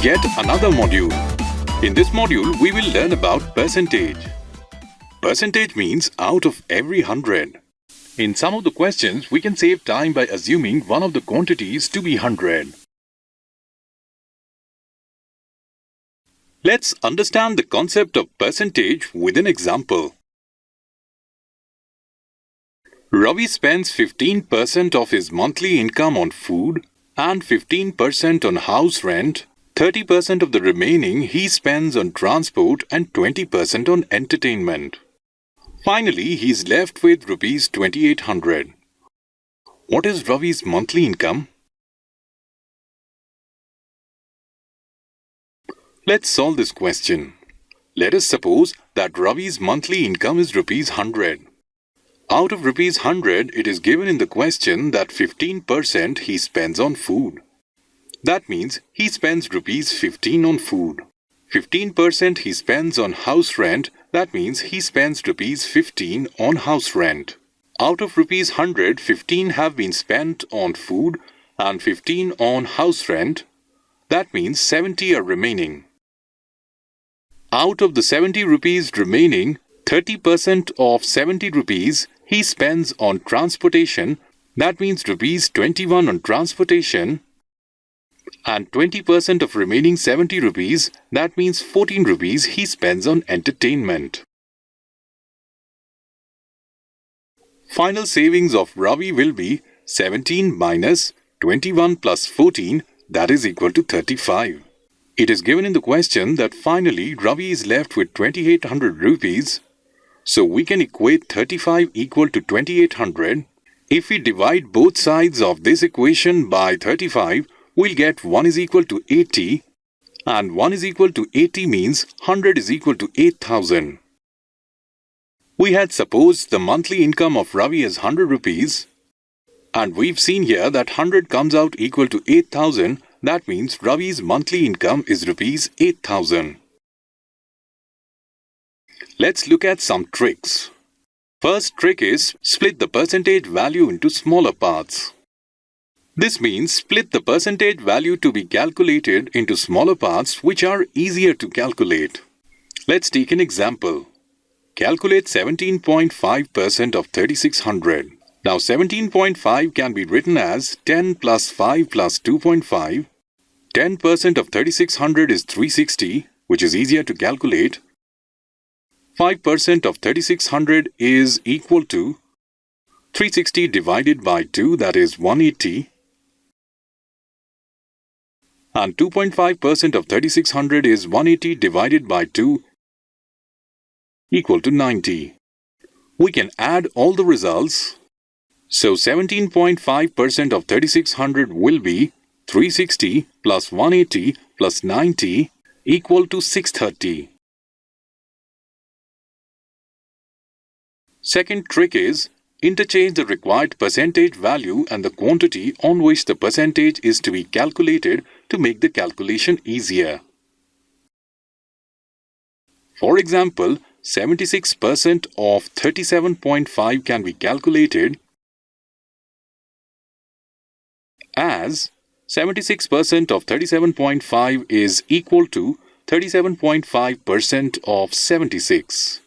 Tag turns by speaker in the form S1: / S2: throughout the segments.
S1: yet another module. In this module, we will learn about percentage. Percentage means out of every 100. In some of the questions, we can save time by assuming one of the quantities to be 100. Let's understand the concept of percentage with an example. Ravi spends 15% of his monthly income on food and 15% on house rent. 30% of the remaining he spends on transport and 20% on entertainment. Finally, he is left with Rs 2800. What is Ravi's monthly income? Let's solve this question. Let us suppose that Ravi's monthly income is Rs 100. Out of Rs 100, it is given in the question that 15% he spends on food. That means he spends Rs 15 on food. 15% he spends on house rent. That means he spends Rs 15 on house rent. Out of Rs 100, 15 have been spent on food and 15 on house rent. That means 70 are remaining. Out of the 70 rupees remaining, 30% of 70 rupees he spends on transportation. That means Rs 21 on transportation. And 20% of remaining 70 rupees, that means 14 rupees he spends on entertainment. Final savings of Ravi will be 17 minus 21 plus 14, that is equal to 35. It is given in the question that finally Ravi is left with 2800 rupees. So we can equate 35 equal to 2800. If we divide both sides of this equation by 35, we'll get 1 is equal to 80, and 1 is equal to 80 means 100 is equal to 8000. We had supposed the monthly income of Ravi is 100 rupees, and we've seen here that 100 comes out equal to 8000. That means Ravi's monthly income is Rs 8000. Let's look at some tricks. First trick is split the percentage value into smaller parts. This means split the percentage value to be calculated into smaller parts which are easier to calculate. Let's take an example. Calculate 17.5% of 3600. Now 17.5 can be written as 10 plus 5 plus 2.5. 10% of 3600 is 360, which is easier to calculate. 5% of 3600 is equal to 360 divided by 2, that is 180. And 2.5% of 3600 is 180 divided by 2 equal to 90. We can add all the results. So 17.5% of 3600 will be 360 plus 180 plus 90 equal to 630. Second trick is interchange the required percentage value and the quantity on which the percentage is to be calculated to make the calculation easier. For example, 76% of 37.5 can be calculated as 76% of 37.5 is equal to 37.5% of 76,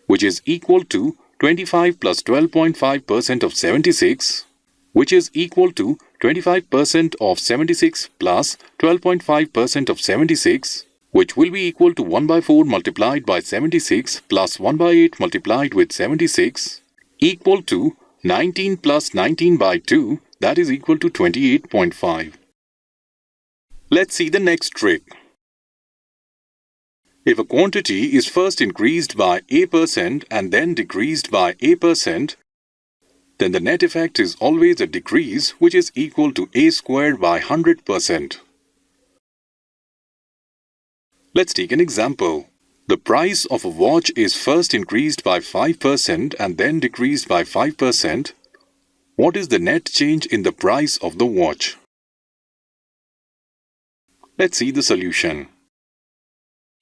S1: which is equal to 25 plus 12.5% of 76, which is equal to 25% of 76 plus 12.5% of 76, which will be equal to 1 by 4 multiplied by 76 plus 1 by 8 multiplied with 76, equal to 19 plus 19 by 2, that is equal to 28.5. Let's see the next trick. If a quantity is first increased by a% and then decreased by a%, then the net effect is always a decrease which is equal to a squared by 100%. Let's take an example. The price of a watch is first increased by 5% and then decreased by 5%. What is the net change in the price of the watch? Let's see the solution.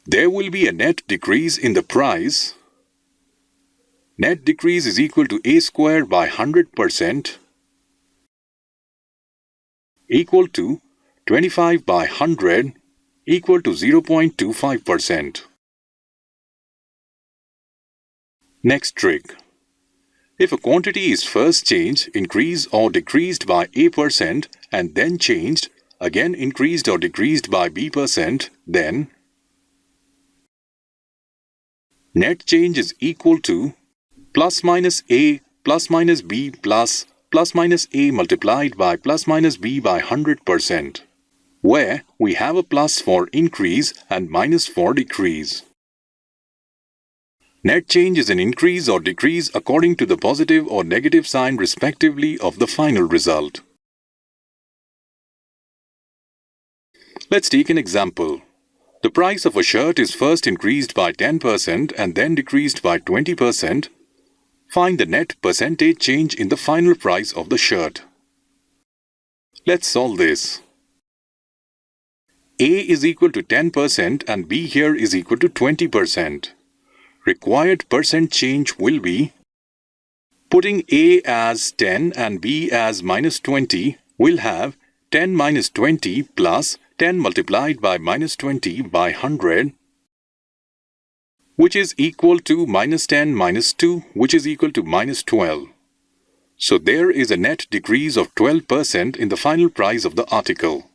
S1: There will be a net decrease in the price. Net decrease is equal to a squared by 100% equal to 25 by 100 equal to 0.25%. Next trick. If a quantity is first changed, increased or decreased by A% and then changed, again increased or decreased by B%, then net change is equal to plus minus A plus minus B plus minus A multiplied by plus minus B by 100%, where we have a plus for increase and minus for decrease. Net change is an increase or decrease according to the positive or negative sign respectively of the final result. Let's take an example. The price of a shirt is first increased by 10% and then decreased by 20%. Find the net percentage change in the final price of the shirt. Let's solve this. A is equal to 10% and B here is equal to 20%. Required percent change will be, putting A as 10 and B as minus 20, we'll have 10 minus 20 plus 10 multiplied by minus 20 by 100, which is equal to minus 10 minus 2, which is equal to minus 12. So there is a net decrease of 12% in the final price of the article.